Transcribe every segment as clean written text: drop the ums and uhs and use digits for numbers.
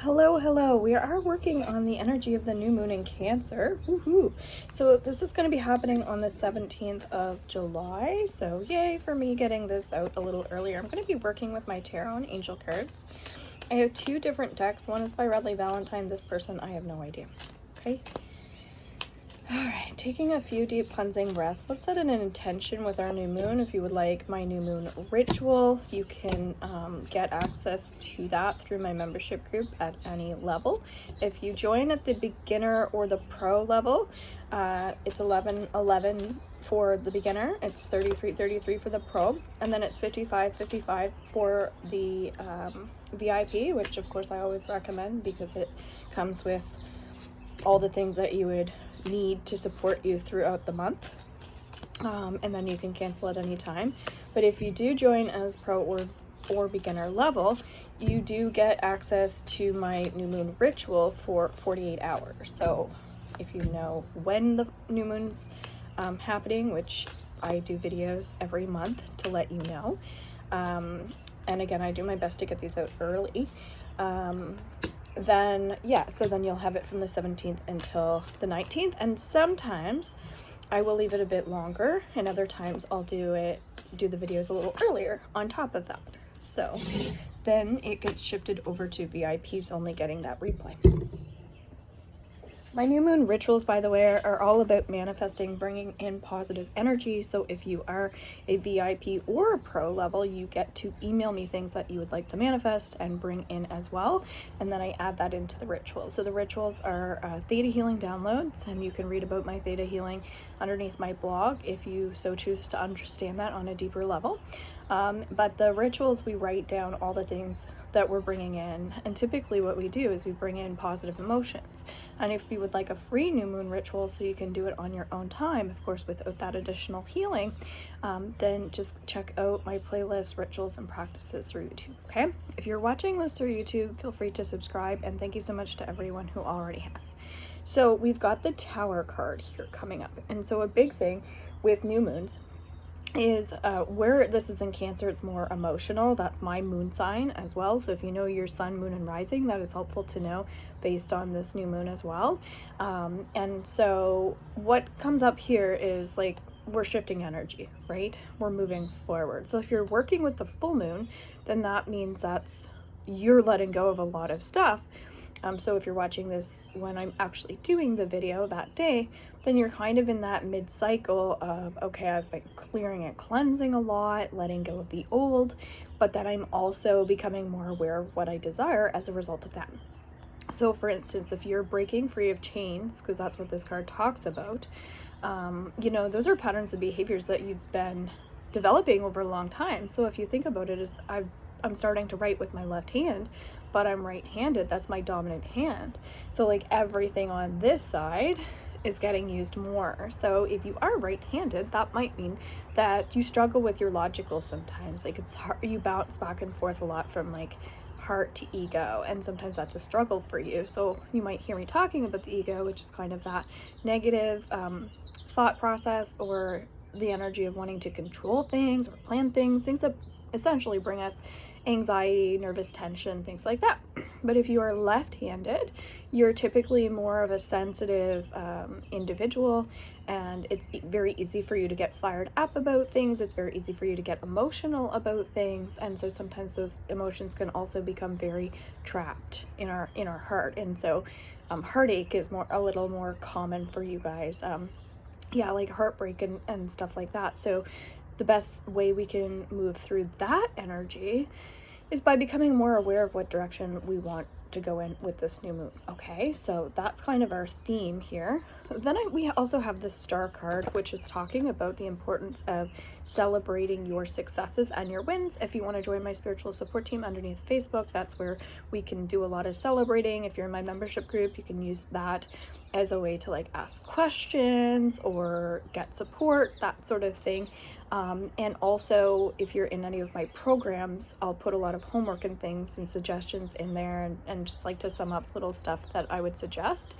Hello. We are working on the energy of the new moon in Cancer. Woohoo! So this is going to be happening on the 17th of July. So yay for me getting this out a little earlier. I'm going to be working with my tarot and angel cards. I have two different decks. One is by Redley Valentine. This person, I have no idea. Okay. All right, taking a few deep cleansing breaths. Let's set an intention with our new moon. If you would like my new moon ritual, you can get access to that through my membership group at any level. If you join at the beginner or the pro level, it's $11.11 for the beginner, it's $33.33 for the pro, and then it's $55.55 for the VIP, which of course I always recommend because it comes with all the things that you would need to support you throughout the month, and then you can cancel at any time. But if you do join as pro or beginner level, you do get access to my new moon ritual for 48 hours. So if you know when the new moon's happening, which I do videos every month to let you know, and again, I do my best to get these out early, then you'll have it from the 17th until the 19th, and sometimes I will leave it a bit longer, and other times I'll do the videos a little earlier on top of that. So then it gets shifted over to VIPs only getting that replay. My new moon rituals, by the way, are all about manifesting, bringing in positive energy. So if you are a VIP or a pro level, you get to email me things that you would like to manifest and bring in as well. And then I add that into the rituals. So the rituals are Theta healing downloads, and you can read about my Theta healing underneath my blog if you so choose to understand that on a deeper level. But the rituals, we write down all the things that we're bringing in, and typically what we do is we bring in positive emotions. And if you would like a free new moon ritual so you can do it on your own time, of course without that additional healing, then just check out my playlist, rituals and practices through YouTube. Okay, if you're watching this through YouTube, feel free to subscribe, and thank you so much to everyone who already has. So we've got the Tower card here coming up, and so a big thing with new moons is where this is in Cancer, it's more emotional. That's my moon sign as well. So if you know your sun, moon, and rising, that is helpful to know based on this new moon as well. And so what comes up here is like we're shifting energy, right? We're moving forward. So if you're working with the full moon, then that means you're letting go of a lot of stuff. So if you're watching this when I'm actually doing the video that day, then you're kind of in that mid-cycle of, okay, I've been clearing and cleansing a lot, letting go of the old, but then I'm also becoming more aware of what I desire as a result of that. So for instance, if you're breaking free of chains, because that's what this card talks about, those are patterns and behaviors that you've been developing over a long time. So if you think about it, I'm starting to write with my left hand, but I'm right-handed. That's my dominant hand. So like everything on this side is getting used more. So if you are right-handed, that might mean that you struggle with your logical sometimes. Like it's hard, you bounce back and forth a lot from like heart to ego, and sometimes that's a struggle for you. So you might hear me talking about the ego, which is kind of that negative thought process, or the energy of wanting to control things or plan things that essentially bring us anxiety, nervous tension, things like that. But if you are left-handed, you're typically more of a sensitive individual, and it's very easy for you to get fired up about things. It's very easy for you to get emotional about things, and so sometimes those emotions can also become very trapped in our heart. And so heartache is a little more common for you guys. Like heartbreak and stuff like that. So the best way we can move through that energy is by becoming more aware of what direction we want to go in with this new moon. Okay, so that's kind of our theme here. Then we also have the Star card, which is talking about the importance of celebrating your successes and your wins. If you want to join my spiritual support team underneath Facebook, that's where we can do a lot of celebrating. If you're in my membership group, you can use that as a way to like ask questions or get support, that sort of thing. And also if you're in any of my programs, I'll put a lot of homework and things and suggestions in there, and just like to sum up little stuff that I would suggest.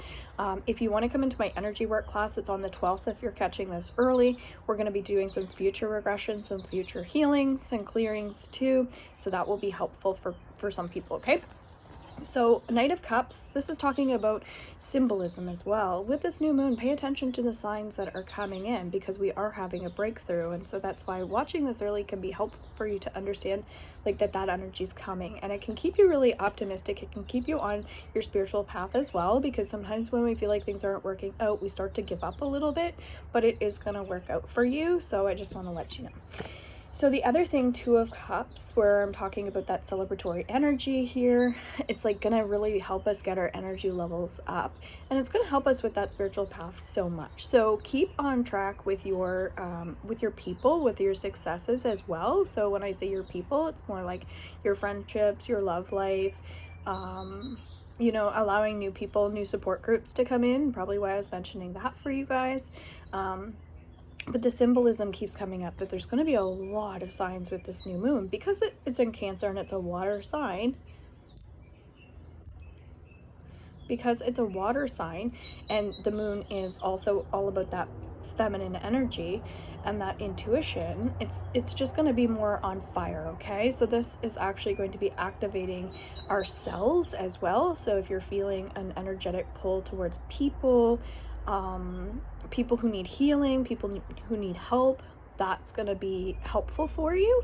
If you want to come into my energy work class, it's on the 12th. If you're catching this early, we're going to be doing some future regressions, some future healings and clearings too. So that will be helpful for some people. Okay. So Knight of Cups, this is talking about symbolism as well. With this new moon, pay attention to the signs that are coming in, because we are having a breakthrough. And so that's why watching this early can be helpful for you to understand like that energy is coming, and it can keep you really optimistic. It can keep you on your spiritual path as well, because sometimes when we feel like things aren't working out, we start to give up a little bit, but it is going to work out for you. So I just want to let you know. So the other thing, Two of Cups, where I'm talking about that celebratory energy here, it's like gonna really help us get our energy levels up, and it's gonna help us with that spiritual path so much. So keep on track with your people, with your successes as well. So when I say your people, it's more like your friendships, your love life, you know, allowing new people, new support groups to come in, probably why I was mentioning that for you guys. But the symbolism keeps coming up that there's going to be a lot of signs with this new moon, because it's in Cancer and it's a water sign. Because it's a water sign, and the moon is also all about that feminine energy and that intuition, it's just going to be more on fire. Okay, so this is actually going to be activating our cells as well. So if you're feeling an energetic pull towards people, people who need healing, people who need help, that's going to be helpful for you.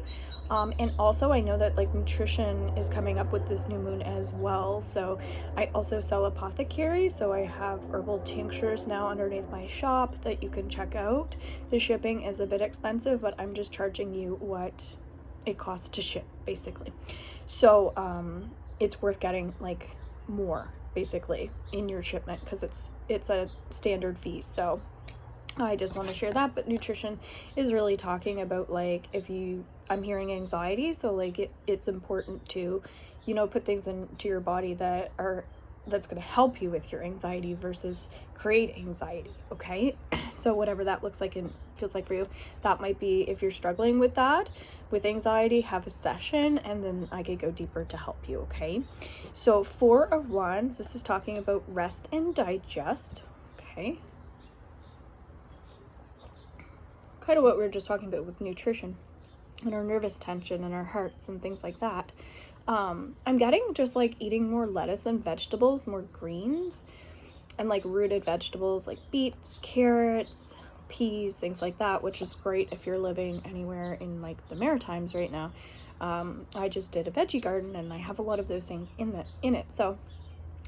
And also I know that like nutrition is coming up with this new moon as well. So I also sell apothecary, so I have herbal tinctures now underneath my shop that you can check out. The shipping is a bit expensive, but I'm just charging you what it costs to ship, basically. So it's worth getting like more basically in your shipment, because it's a standard fee. So I just want to share that. But nutrition is really talking about like, I'm hearing anxiety, so like it's important to, you know, put things into your body that's going to help you with your anxiety versus create anxiety. Okay, so whatever that looks like and feels like for you, that might be, if you're struggling with that, with anxiety, have a session and then I could go deeper to help you. Okay, so Four of Wands, this is talking about rest and digest. Okay, kind of what we were just talking about with nutrition and our nervous tension and our hearts and things like that. I'm getting just like eating more lettuce and vegetables, more greens, and like rooted vegetables like beets, carrots, peas, things like that, which is great if you're living anywhere in like the Maritimes right now. I just did a veggie garden and I have a lot of those things in it. So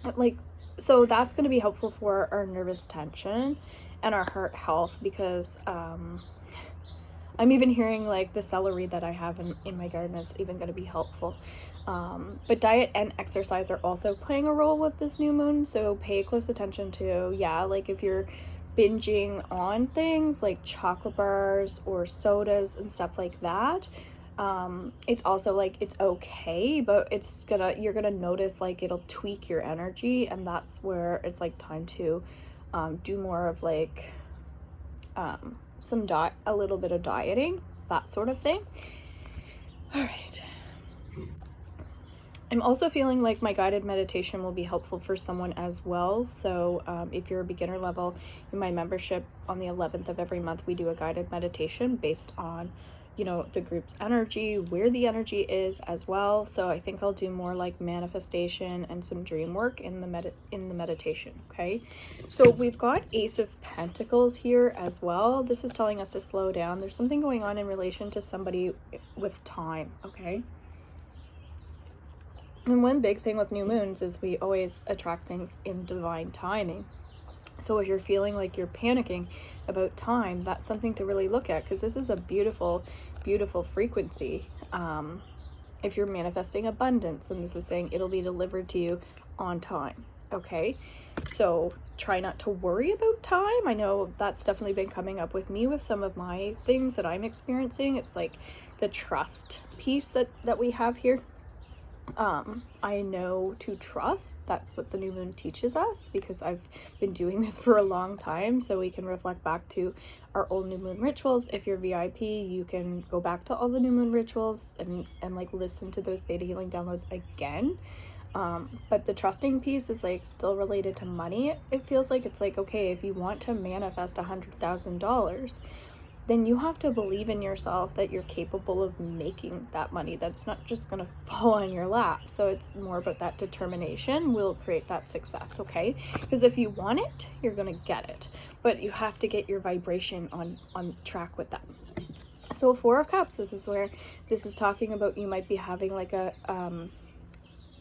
that's going to be helpful for our nervous tension and our heart health, because I'm even hearing like the celery that I have in my garden is even going to be helpful. But diet and exercise are also playing a role with this new moon. So pay close attention to, like if you're binging on things like chocolate bars or sodas and stuff like that, it's also like, it's okay, but you're gonna notice like it'll tweak your energy, and that's where it's like time to do more of like a little bit of dieting, that sort of thing. All right. I'm also feeling like my guided meditation will be helpful for someone as well. So if you're a beginner level, in my membership on the 11th of every month, we do a guided meditation based on, you know, the group's energy, where the energy is as well. So I think I'll do more like manifestation and some dream work in the meditation. Okay, so we've got Ace of Pentacles here as well. This is telling us to slow down. There's something going on in relation to somebody with time. Okay, and one big thing with new moons is we always attract things in divine timing. So if you're feeling like you're panicking about time, that's something to really look at, because this is a beautiful, beautiful frequency. If you're manifesting abundance, and this is saying it'll be delivered to you on time. Okay, so try not to worry about time. I know that's definitely been coming up with me with some of my things that I'm experiencing. It's like the trust piece that we have here. I know to trust. That's what the new moon teaches us, because I've been doing this for a long time, so we can reflect back to our old new moon rituals. If you're VIP, you can go back to all the new moon rituals and like listen to those Theta healing downloads again. But the trusting piece is like still related to money. It feels like it's like, okay, if you want to manifest $100,000, then you have to believe in yourself that you're capable of making that money, that it's not just going to fall on your lap. So it's more about that determination will create that success, okay? Because if you want it, you're going to get it, but you have to get your vibration on track with that. So Four of Cups, this is talking about you might be having like a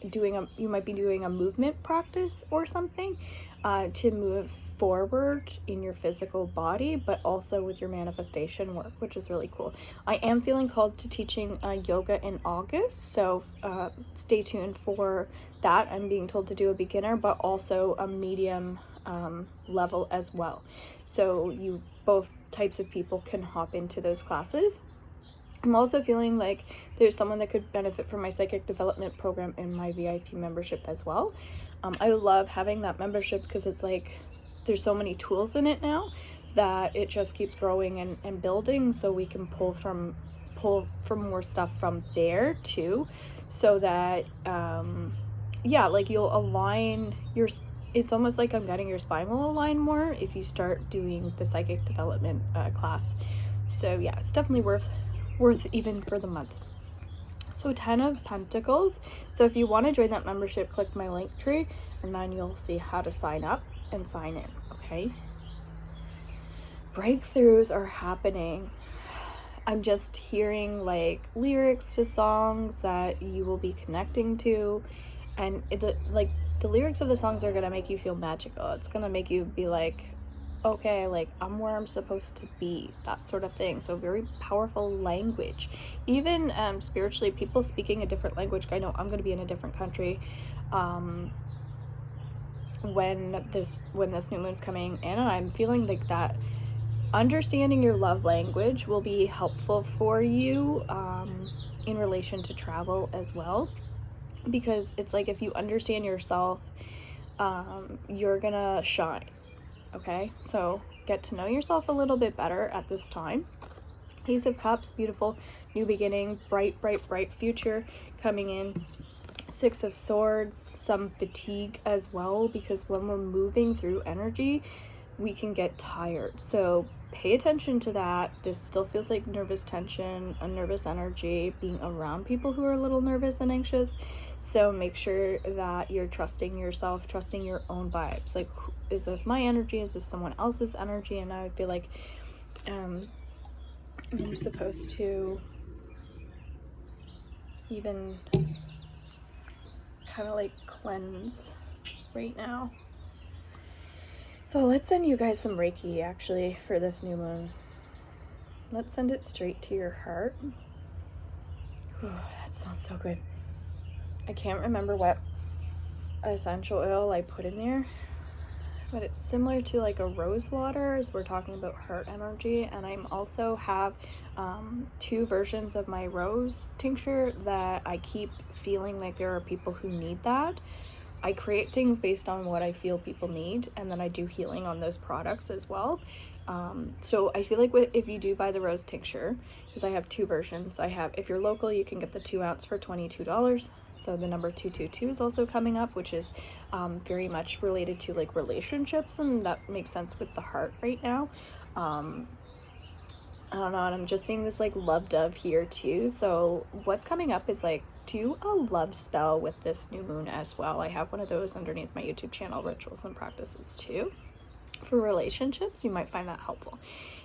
you might be doing a movement practice or something to move forward in your physical body, but also with your manifestation work, which is really cool. I am feeling called to teaching yoga in August, so stay tuned for that. I'm being told to do a beginner, but also a medium level as well. So you both types of people can hop into those classes. I'm also feeling like there's someone that could benefit from my psychic development program in my VIP membership as well. I love having that membership because it's like there's so many tools in it now that it just keeps growing and building, so we can pull from more stuff from there too, so that yeah, like you'll align your, it's almost like I'm getting your spine will align more if you start doing the psychic development class. So yeah, it's definitely worth even for the month. So 10 of Pentacles. So if you want to join that membership, click my link tree and then you'll see how to sign up and sign in, okay? Breakthroughs are happening. I'm just hearing like lyrics to songs that you will be connecting to, and like the lyrics of the songs are gonna make you feel magical. It's gonna make you be like, okay, like I'm where I'm supposed to be, that sort of thing. So very powerful language. Even spiritually, people speaking a different language. I know I'm going to be in a different country when this new moon's coming in, and I'm feeling like that understanding your love language will be helpful for you in relation to travel as well, because it's like if you understand yourself, you're gonna shine. Okay, so get to know yourself a little bit better at this time. Ace of Cups, beautiful new beginning, bright, bright, bright future coming in. Six of Swords, some fatigue as well, because when we're moving through energy, we can get tired. So pay attention to that. This still feels like nervous tension, a nervous energy, being around people who are a little nervous and anxious. So make sure that you're trusting yourself, trusting your own vibes. Like, is this my energy? Is this someone else's energy? And I feel like I'm supposed to even kind of like cleanse right now. So let's send you guys some Reiki actually for this new moon. Let's send it straight to your heart. Ooh, that smells so good. I can't remember what essential oil I put in there, but it's similar to like a rose water as we're talking about heart energy. And I'm also have 2 versions of my rose tincture that I keep feeling like there are people who need that. I create things based on what I feel people need, and then I do healing on those products as well. So I feel like if you do buy the rose tincture, because I have 2 versions. I have, if you're local, you can get the 2 ounce for $22. So the number 222 is also coming up, which is very much related to like relationships, and that makes sense with the heart right now. I don't know, and I'm just seeing this like love dove here too. So what's coming up is like do a love spell with this new moon as well. I have one of those underneath my YouTube channel, Rituals and Practices too. For relationships, you might find that helpful.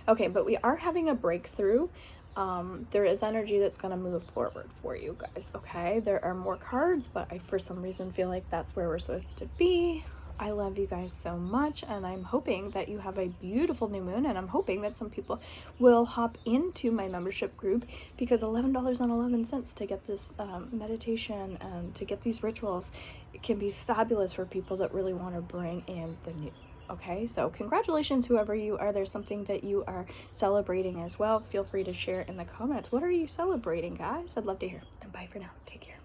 Okay, but we are having a breakthrough. There is energy that's going to move forward for you guys, okay? There are more cards, but I for some reason feel like that's where we're supposed to be. I love you guys so much, and I'm hoping that you have a beautiful new moon, and I'm hoping that some people will hop into my membership group, because $11.11 to get this meditation and to get these rituals, it can be fabulous for people that really want to bring in the new. Okay, so congratulations, whoever you are. There's something that you are celebrating as well. Feel free to share in the comments. What are you celebrating, guys? I'd love to hear. And bye for now. Take care.